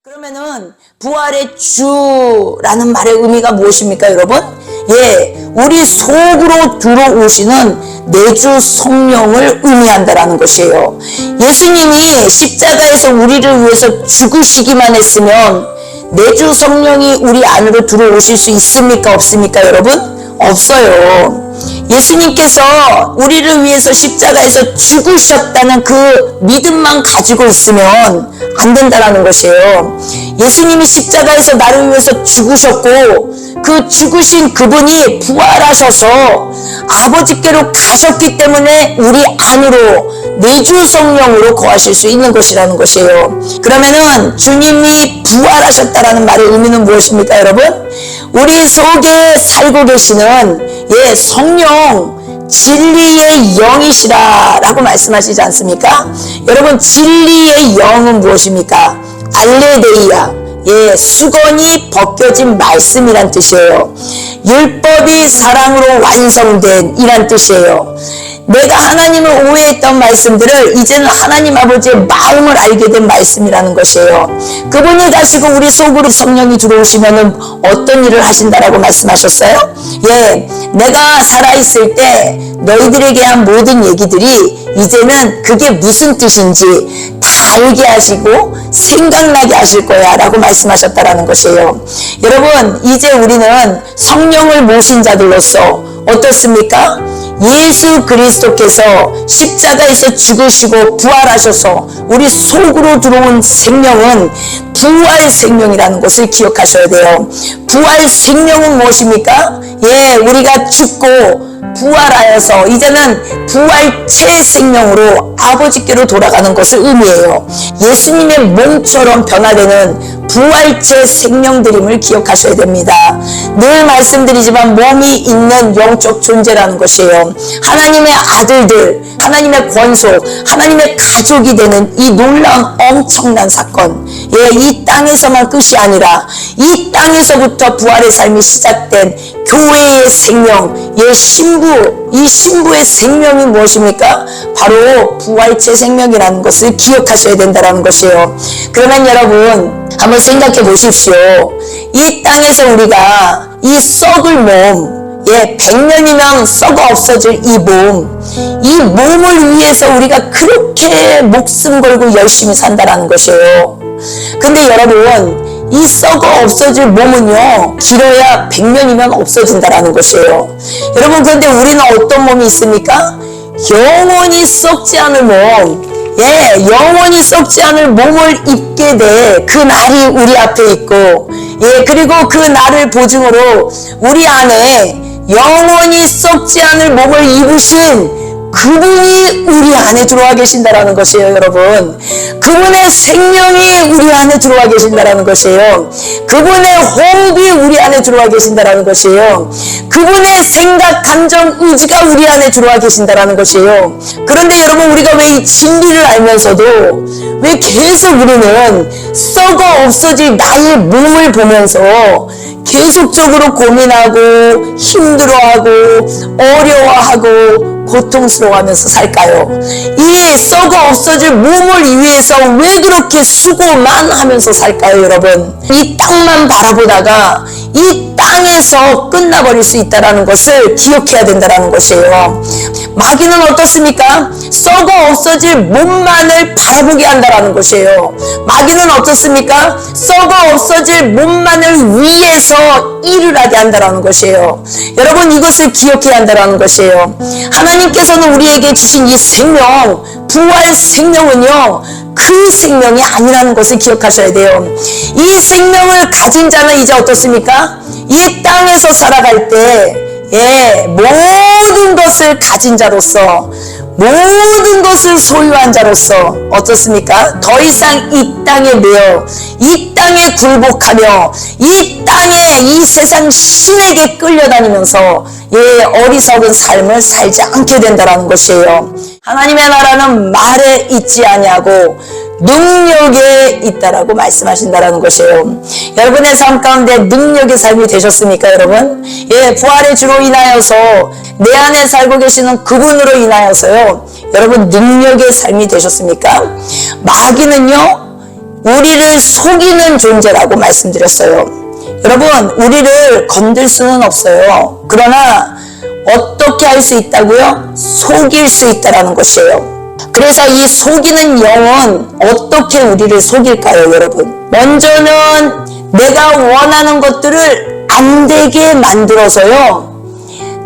그러면은 부활의 주라는 말의 의미가 무엇입니까, 여러분? 우리 속으로 들어오시는 내주 성령을 의미한다라는 것이에요. 예수님이 십자가에서 우리를 위해서 죽으시기만 했으면 내주 성령이 우리 안으로 들어오실 수 있습니까, 없습니까, 여러분? 없어요. 예수님께서 우리를 위해서 십자가에서 죽으셨다는 그 믿음만 가지고 있으면 안 된다라는 것이에요. 예수님이 십자가에서 나를 위해서 죽으셨고 그 죽으신 그분이 부활하셔서 아버지께로 가셨기 때문에 우리 안으로 내주 성령으로 거하실 수 있는 것이라는 것이에요. 그러면은 주님이 부활하셨다라는 말의 의미는 무엇입니까, 여러분? 우리 속에 살고 계시는 성령 진리의 영이시라 라고 말씀하시지 않습니까? 여러분, 진리의 영은 무엇입니까? 알레데이아, 수건이 벗겨진 말씀이란 뜻이에요. 율법이 사랑으로 완성된 이란 뜻이에요. 내가 하나님을 오해했던 말씀들을 이제는 하나님 아버지의 마음을 알게 된 말씀이라는 것이에요. 그분이 가시고 우리 속으로 성령이 들어오시면 어떤 일을 하신다라고 말씀하셨어요? 내가 살아있을 때 너희들에게 한 모든 얘기들이 이제는 그게 무슨 뜻인지 다 알게 하시고 생각나게 하실 거야 라고 말씀하셨다라는 것이에요. 여러분, 이제 우리는 성령을 모신 자들로서 어떻습니까? 예수 그리스도께서 십자가에서 죽으시고 부활하셔서 우리 속으로 들어온 생명은 부활 생명이라는 것을 기억하셔야 돼요. 부활 생명은 무엇입니까? 우리가 죽고 부활하여서 이제는 부활체 생명으로 아버지께로 돌아가는 것을 의미해요. 예수님의 몸처럼 변화되는 부활체 생명들임을 기억하셔야 됩니다. 늘 말씀드리지만 몸이 있는 영적 존재라는 것이에요. 하나님의 아들들, 하나님의 권속, 하나님의 가족이 되는 이 놀라운 엄청난 사건, 이 땅에서만 끝이 아니라 이 땅에서부터 부활의 삶이 시작된 교회의 생명, 이 신부의 생명이 무엇입니까? 바로 부활체 생명이라는 것을 기억하셔야 된다는 것이에요. 그러면 여러분, 한번 생각해 보십시오. 이 땅에서 우리가 이 썩을 몸, 100년이면 썩어 없어질 이 몸을 위해서 우리가 그렇게 목숨 걸고 열심히 산다라는 것이에요. 근데 여러분, 이 썩어 없어질 몸은요, 길어야 100년이면 없어진다라는 것이에요. 여러분, 그런데 우리는 어떤 몸이 있습니까? 영원히 썩지 않을 몸, 영원히 썩지 않을 몸을 입게 돼 그 날이 우리 앞에 있고, 그리고 그 날을 보증으로 우리 안에 영원히 썩지 않을 몸을 입으신 그분이 우리 안에 들어와 계신다라는 것이에요, 여러분. 그분의 생명이 우리 안에 들어와 계신다라는 것이에요. 그분의 호흡이 우리 안에 들어와 계신다라는 것이에요. 그분의 생각, 감정, 의지가 우리 안에 들어와 계신다라는 것이에요. 그런데 여러분, 우리가 왜 이 진리를 알면서도 왜 계속 우리는 썩어 없어질 나의 몸을 보면서 계속적으로 고민하고 힘들어하고 어려워하고 고통스러워하면서 살까요? 이 썩어 없어질 몸을 위해서 왜 그렇게 수고만 하면서 살까요, 여러분? 이 땅만 바라보다가 이 땅에서 끝나버릴 수 있다는 것을 기억해야 된다는 것이에요. 마귀는 어떻습니까? 썩어 없어질 몸만을 바라보게 한다는 것이에요. 마귀는 어떻습니까? 썩어 없어질 몸만을 위해서 일을 하게 한다는 것이에요. 여러분, 이것을 기억해야 한다는 것이에요. 하나님께서는 우리에게 주신 이 생명, 부활 생명은요, 그 생명이 아니라는 것을 기억하셔야 돼요. 이 생명을 가진 자는 이제 어떻습니까? 이 땅에서 살아갈 때 모든 것을 가진 자로서, 모든 것을 소유한 자로서 어떻습니까? 더 이상 이 땅에 매여, 이 땅에 굴복하며, 이 땅에 이 세상 신에게 끌려다니면서 어리석은 삶을 살지 않게 된다는 것이에요. 하나님의 나라는 말에 있지 아니하고 능력에 있다라고 말씀하신다라는 것이에요. 여러분의 삶 가운데 능력의 삶이 되셨습니까, 여러분? 부활의 주로 인하여서 내 안에 살고 계시는 그분으로 인하여서요, 여러분 능력의 삶이 되셨습니까? 마귀는요, 우리를 속이는 존재라고 말씀드렸어요. 여러분, 우리를 건들 수는 없어요. 그러나 어떻게 할 수 있다고요? 속일 수 있다라는 것이에요. 그래서 이 속이는 영은 어떻게 우리를 속일까요, 여러분? 먼저는 내가 원하는 것들을 안 되게 만들어서요,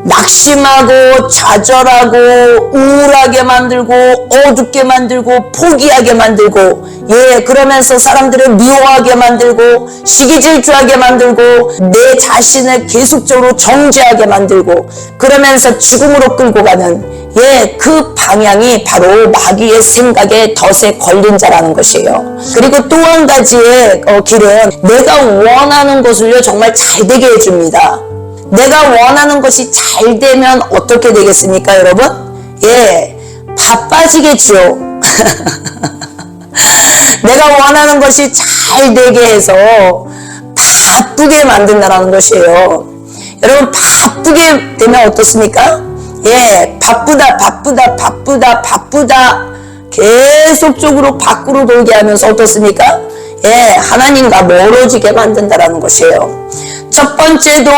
낙심하고 좌절하고 우울하게 만들고 어둡게 만들고 포기하게 만들고, 그러면서 사람들을 미워하게 만들고 시기질투하게 만들고 내 자신을 계속적으로 정죄하게 만들고, 그러면서 죽음으로 끌고 가는 그 방향이 바로 마귀의 생각에 덫에 걸린 자라는 것이에요. 그리고 또 한 가지의 길은 내가 원하는 것을요 정말 잘 되게 해줍니다. 내가 원하는 것이 잘 되면 어떻게 되겠습니까, 여러분? 바빠지겠죠. 내가 원하는 것이 잘 되게 해서 바쁘게 만든다는 것이에요. 여러분, 바쁘게 되면 어떻습니까? 바쁘다 계속적으로 밖으로 돌게 하면서 어떻습니까? 하나님과 멀어지게 만든다는 것이에요. 첫 번째도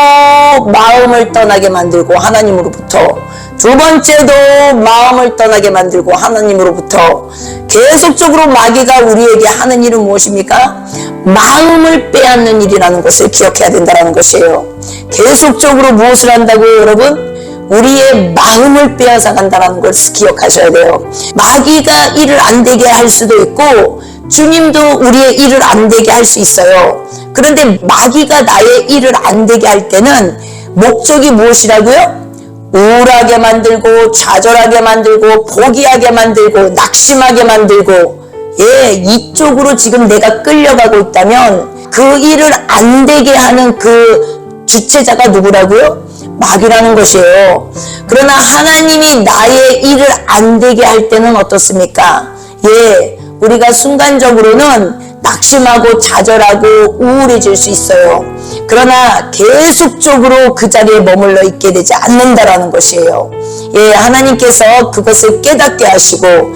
마음을 떠나게 만들고 하나님으로부터, 두 번째도 마음을 떠나게 만들고 하나님으로부터, 계속적으로 마귀가 우리에게 하는 일은 무엇입니까? 마음을 빼앗는 일이라는 것을 기억해야 된다는 것이에요. 계속적으로 무엇을 한다고요, 여러분? 우리의 마음을 빼앗아 간다는 것을 기억하셔야 돼요. 마귀가 일을 안 되게 할 수도 있고 주님도 우리의 일을 안 되게 할 수 있어요. 그런데 마귀가 나의 일을 안 되게 할 때는 목적이 무엇이라고요? 우울하게 만들고 좌절하게 만들고 포기하게 만들고 낙심하게 만들고, 이쪽으로 지금 내가 끌려가고 있다면 그 일을 안 되게 하는 그 주체자가 누구라고요? 마귀라는 것이에요. 그러나 하나님이 나의 일을 안 되게 할 때는 어떻습니까? 우리가 순간적으로는 낙심하고 좌절하고 우울해질 수 있어요. 그러나 계속적으로 그 자리에 머물러 있게 되지 않는다라는 것이에요. 하나님께서 그것을 깨닫게 하시고,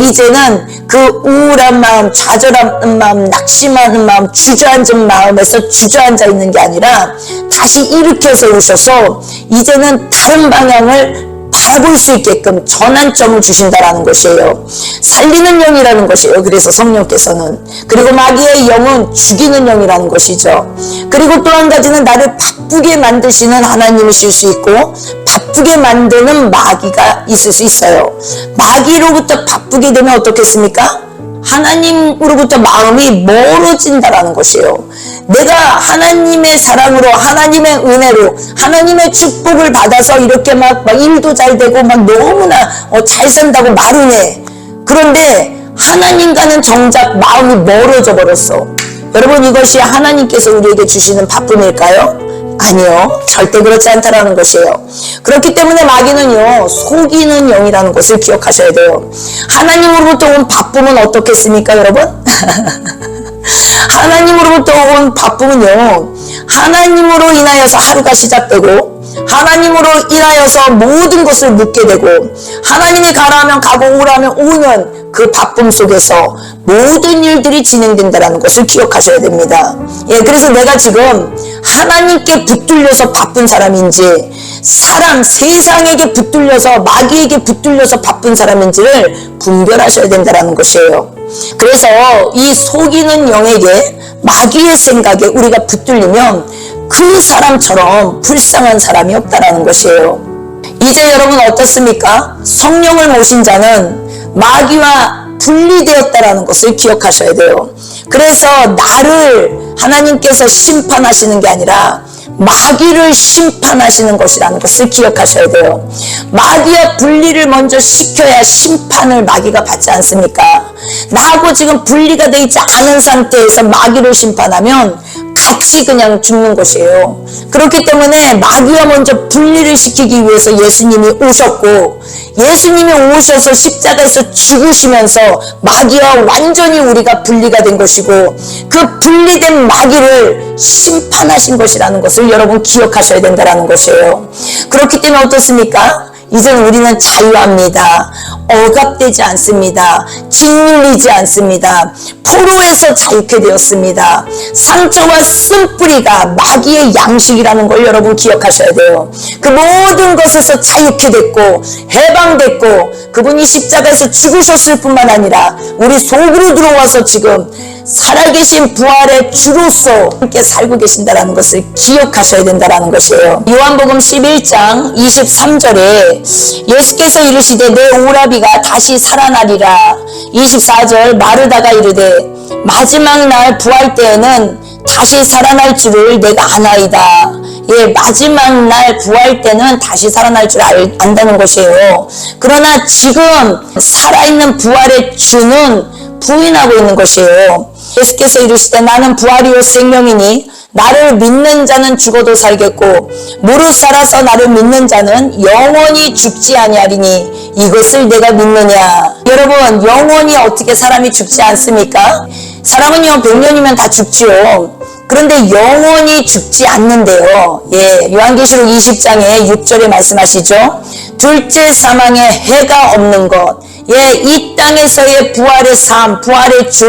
이제는 그 우울한 마음, 좌절한 마음, 낙심하는 마음, 주저앉은 마음에서 주저앉아 있는 게 아니라 다시 일으켜 세우셔서 이제는 다른 방향을 바라볼 수 있게끔 전환점을 주신다라는 것이에요. 살리는 영이라는 것이에요. 그래서 성령께서는. 그리고 마귀의 영은 죽이는 영이라는 것이죠. 그리고 또 한 가지는 나를 바쁘게 만드시는 하나님이실 수 있고 바쁘게 만드는 마귀가 있을 수 있어요. 마귀로부터 바쁘게 되면 어떻겠습니까? 하나님으로부터 마음이 멀어진다라는 것이에요. 내가 하나님의 사랑으로, 하나님의 은혜로, 하나님의 축복을 받아서 이렇게 막 일도 잘 되고 막 너무나 잘 산다고 말은 해. 그런데 하나님과는 정작 마음이 멀어져 버렸어. 여러분, 이것이 하나님께서 우리에게 주시는 바쁨일까요? 아니요, 절대 그렇지 않다라는 것이에요. 그렇기 때문에 마귀는요, 속이는 영이라는 것을 기억하셔야 돼요. 하나님으로부터 온 바쁨은 어떻겠습니까, 여러분? 하나님으로부터 온 바쁨은요, 하나님으로 인하여서 하루가 시작되고 하나님으로 인하여서 모든 것을 묻게 되고, 하나님이 가라 하면 가고 오라 하면 오는 그 바쁨 속에서 모든 일들이 진행된다는 것을 기억하셔야 됩니다. 그래서 내가 지금 하나님께 붙들려서 바쁜 사람인지, 세상에게 붙들려서, 마귀에게 붙들려서 바쁜 사람인지를 분별하셔야 된다는 것이에요. 그래서 이 속이는 영에게, 마귀의 생각에 우리가 붙들리면 그 사람처럼 불쌍한 사람이 없다라는 것이에요. 이제 여러분 어떻습니까? 성령을 모신 자는 마귀와 분리되었다라는 것을 기억하셔야 돼요. 그래서 나를 하나님께서 심판하시는 게 아니라 마귀를 심판하시는 것이라는 것을 기억하셔야 돼요. 마귀와 분리를 먼저 시켜야 심판을 마귀가 받지 않습니까? 나하고 지금 분리가 되어 있지 않은 상태에서 마귀를 심판하면 같이 그냥 죽는 것이에요. 그렇기 때문에 마귀와 먼저 분리를 시키기 위해서 예수님이 오셨고, 예수님이 오셔서 십자가에서 죽으시면서 마귀와 완전히 우리가 분리가 된 것이고, 그 분리된 마귀를 심판하신 것이라는 것을 여러분 기억하셔야 된다는 것이에요. 그렇기 때문에 어떻습니까? 이제는 우리는 자유합니다. 억압되지 않습니다. 짓눌리지 않습니다. 포로에서 자유케 되었습니다. 상처와 쓴뿌리가 마귀의 양식이라는 걸 여러분 기억하셔야 돼요. 그 모든 것에서 자유케 됐고 해방됐고 그분이 십자가에서 죽으셨을 뿐만 아니라 우리 속으로 들어와서 지금 살아계신 부활의 주로서 함께 살고 계신다는 것을 기억하셔야 된다는 것이에요. 요한복음 11장 23절에 예수께서 이르시되 내 오라비가 다시 살아나리라. 24절 마르다가 이르되 마지막 날 부활 때에는 다시 살아날 줄을 내가 아나이다. 예, 마지막 날 부활 때는 다시 살아날 줄 안다는 것이에요. 그러나 지금 살아있는 부활의 주는 부인하고 있는 것이에요. 예수께서 이르시되 나는 부활이요 생명이니 나를 믿는 자는 죽어도 살겠고 무릇 살아서 나를 믿는 자는 영원히 죽지 아니하리니 이것을 내가 믿느냐. 여러분, 영원히 어떻게 사람이 죽지 않습니까? 사람은요 100년이면 다 죽지요. 그런데 영원히 죽지 않는데요. 예, 요한계시록 20장에 6절에 말씀하시죠. 둘째 사망에 해가 없는 것. 예, 이 땅에서의 부활의 삶, 부활의 주,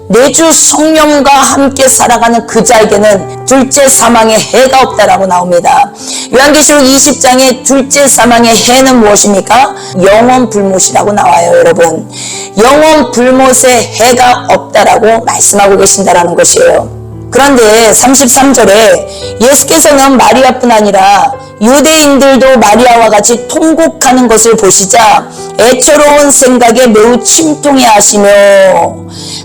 내주 성령과 함께 살아가는 그 자에게는 둘째 사망의 해가 없다라고 나옵니다. 요한계시록 20장에 둘째 사망의 해는 무엇입니까? 영원 불못이라고 나와요, 여러분. 영원 불못의 해가 없다라고 말씀하고 계신다라는 것이에요. 그런데 33절에 예수께서는 마리아뿐 아니라 유대인들도 마리아와 같이 통곡하는 것을 보시자 애처로운 생각에 매우 침통해 하시며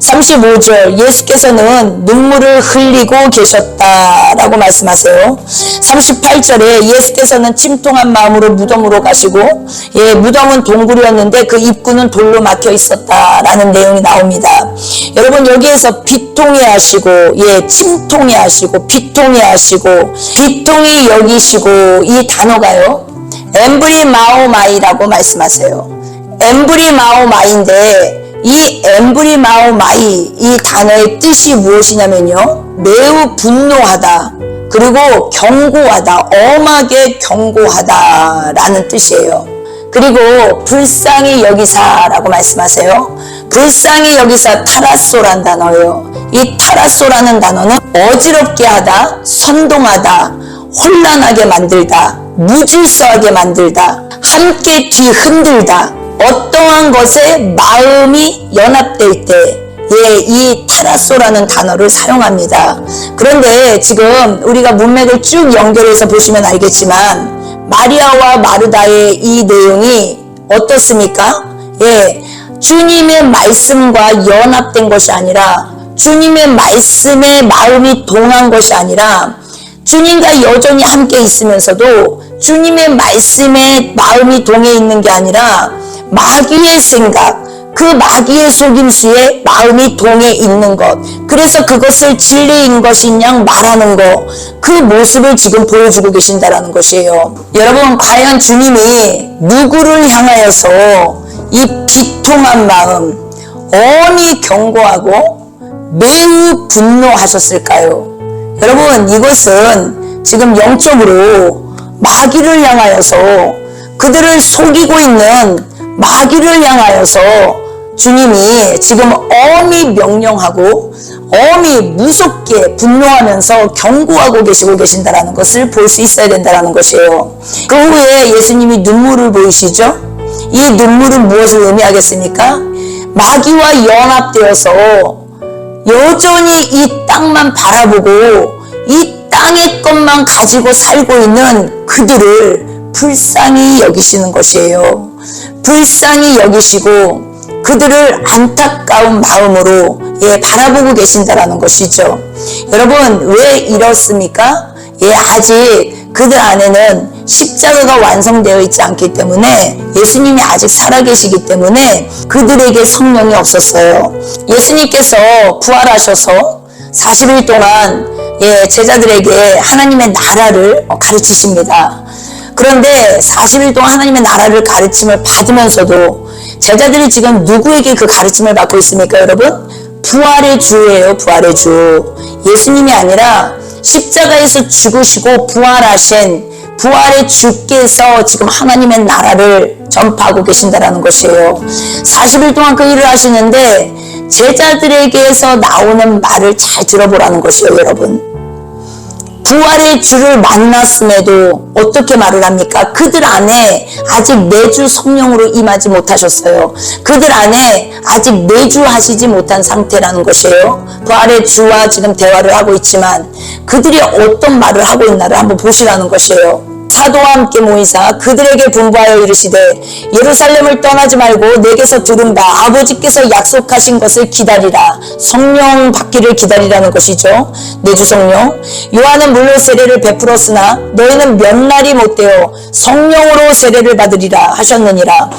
35절 예수께서는 눈물을 흘리고 계셨다라고 말씀하세요. 38절에 예수께서는 침통한 마음으로 무덤으로 가시고 예, 무덤은 동굴이었는데 그 입구는 돌로 막혀 있었다라는 내용이 나옵니다. 여러분, 여기에서 비통해 하시고 예, 침통해 하시고 비통해 하시고 비통히 여기시고 이 단어가요 엠브리마오마이라고 말씀하세요. 엠브리마오마이인데 이 엠브리마오마이 이 단어의 뜻이 무엇이냐면요 매우 분노하다 그리고 경고하다 엄하게 경고하다라는 뜻이에요. 그리고 불쌍히 여기사라고 말씀하세요. 불쌍히 여기사 타라소란 단어예요. 이 타라소라는 단어는 어지럽게 하다, 선동하다, 혼란하게 만들다, 무질서하게 만들다, 함께 뒤흔들다, 어떠한 것에 마음이 연합될 때 예, 이 타라소라는 단어를 사용합니다. 그런데 지금 우리가 문맥을 쭉 연결해서 보시면 알겠지만 마리아와 마르다의 이 내용이 어떻습니까? 예, 주님의 말씀과 연합된 것이 아니라 주님의 말씀에 마음이 동한 것이 아니라 주님과 여전히 함께 있으면서도 주님의 말씀에 마음이 동해 있는 게 아니라 마귀의 생각, 그 마귀의 속임수에 마음이 동해 있는 것, 그래서 그것을 진리인 것인 양 말하는 것, 그 모습을 지금 보여주고 계신다라는 것이에요. 여러분, 과연 주님이 누구를 향하여서 이 비통한 마음, 엄히 경고하고 매우 분노하셨을까요? 여러분, 이것은 지금 영적으로 마귀를 향하여서 그들을 속이고 있는 마귀를 향하여서 주님이 지금 엄히 명령하고 엄히 무섭게 분노하면서 경고하고 계신다는 것을 볼 수 있어야 된다는 것이에요. 그 후에 예수님이 눈물을 보이시죠? 이 눈물은 무엇을 의미하겠습니까? 마귀와 연합되어서 여전히 이 땅만 바라보고 이 땅의 것만 가지고 살고 있는 그들을 불쌍히 여기시는 것이에요. 불쌍히 여기시고 그들을 안타까운 마음으로 예, 바라보고 계신다라는 것이죠. 여러분, 왜 이렇습니까? 예, 아직 그들 안에는 십자가가 완성되어 있지 않기 때문에 예수님이 아직 살아계시기 때문에 그들에게 성령이 없었어요. 예수님께서 부활하셔서 40일 동안 예, 제자들에게 하나님의 나라를 가르치십니다. 그런데 40일 동안 하나님의 나라를 가르침을 받으면서도 제자들이 지금 누구에게 그 가르침을 받고 있습니까, 여러분? 부활의 주예요, 부활의 주. 예수님이 아니라 십자가에서 죽으시고 부활하신 부활의 주께서 지금 하나님의 나라를 전파하고 계신다라는 것이에요. 40일 동안 그 일을 하시는데 제자들에게서 나오는 말을 잘 들어보라는 것이에요, 여러분. 부활의 주를 만났음에도 어떻게 말을 합니까? 그들 안에 아직 내주 성령으로 임하지 못하셨어요. 그들 안에 아직 내주하시지 못한 상태라는 것이에요. 부활의 주와 지금 대화를 하고 있지만 그들이 어떤 말을 하고 있나를 한번 보시라는 것이에요. 사도와 함께 모이사 그들에게 분부하여 이르시되 예루살렘을 떠나지 말고 내게서 들은 바 아버지께서 약속하신 것을 기다리라. 성령 받기를 기다리라는 것이죠. 내주 성령. 요한은 물로 세례를 베풀었으나 너희는 몇 날이 못되어 성령으로 세례를 받으리라 하셨느니라.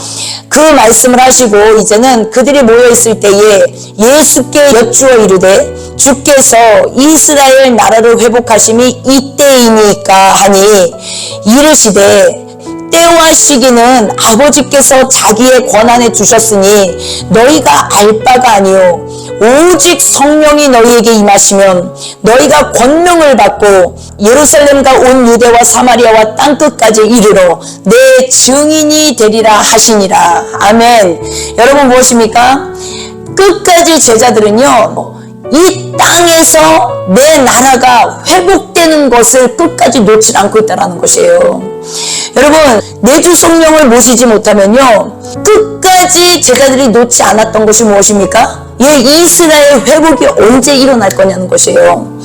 그 말씀을 하시고 이제는 그들이 모여있을 때에 예수께 여쭈어 이르되 주께서 이스라엘 나라를 회복하심이 이때이니까 하니 이르시되 때와 시기는 아버지께서 자기의 권한에 두셨으니 너희가 알 바가 아니요 오직 성령이 너희에게 임하시면 너희가 권능을 받고 예루살렘과 온 유대와 사마리아와 땅끝까지 이르러 내 증인이 되리라 하시니라. 아멘. 여러분 무엇입니까? 끝까지 제자들은요 이 땅에서 내 나라가 회복되는 것을 끝까지 놓지 않고 있다는 것이에요. 여러분 내주 성령을 모시지 못하면요 끝까지 제자들이 놓지 않았던 것이 무엇입니까? 이스라엘 회복이 언제 일어날 거냐는 것이에요.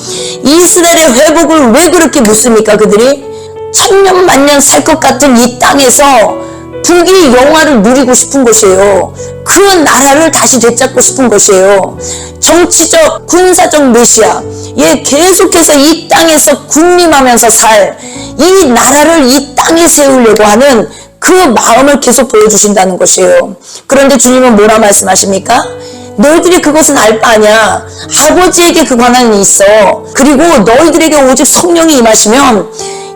이스라엘의 회복을 왜 그렇게 묻습니까? 그들이 천년 만년 살 것 같은 이 땅에서 부귀 영화를 누리고 싶은 것이에요. 그 나라를 다시 되찾고 싶은 것이에요. 정치적 군사적 메시아 계속해서 이 땅에서 군림하면서 살 이 나라를 이 땅에 세우려고 하는 그 마음을 계속 보여주신다는 것이에요. 그런데 주님은 뭐라 말씀하십니까? 너희들이 그것은 알 바 아냐. 아버지에게 그 권한이 있어. 그리고 너희들에게 오직 성령이 임하시면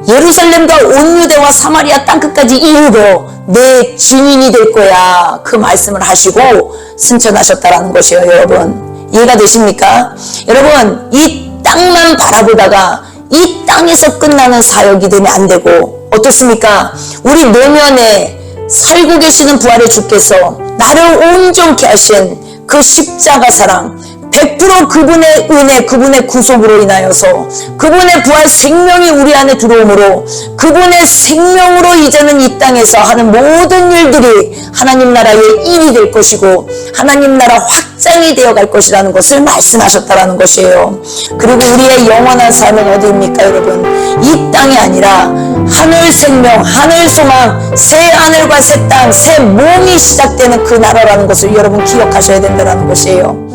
예루살렘과 온 유대와 사마리아 땅끝까지 이르러 내 증인이 될 거야. 그 말씀을 하시고 승천하셨다라는 것이에요. 여러분 이해가 되십니까? 여러분 이 땅만 바라보다가 이 땅에서 끝나는 사역이 되면 안 되고 어떻습니까? 우리 내면에 살고 계시는 부활의 주께서 나를 온전케 하신 그 십자가 사랑 100% 그분의 은혜, 그분의 구속으로 인하여서 그분의 부활 생명이 우리 안에 들어오므로 그분의 생명으로 이제는 이 땅에서 하는 모든 일들이 하나님 나라의 일이 될 것이고 하나님 나라 확장이 되어갈 것이라는 것을 말씀하셨다라는 것이에요. 그리고 우리의 영원한 삶은 어디입니까 여러분? 이 땅이 아니라 하늘 생명, 하늘 소망, 새 하늘과 새 땅, 새 몸이 시작되는 그 나라라는 것을 여러분 기억하셔야 된다는 것이에요.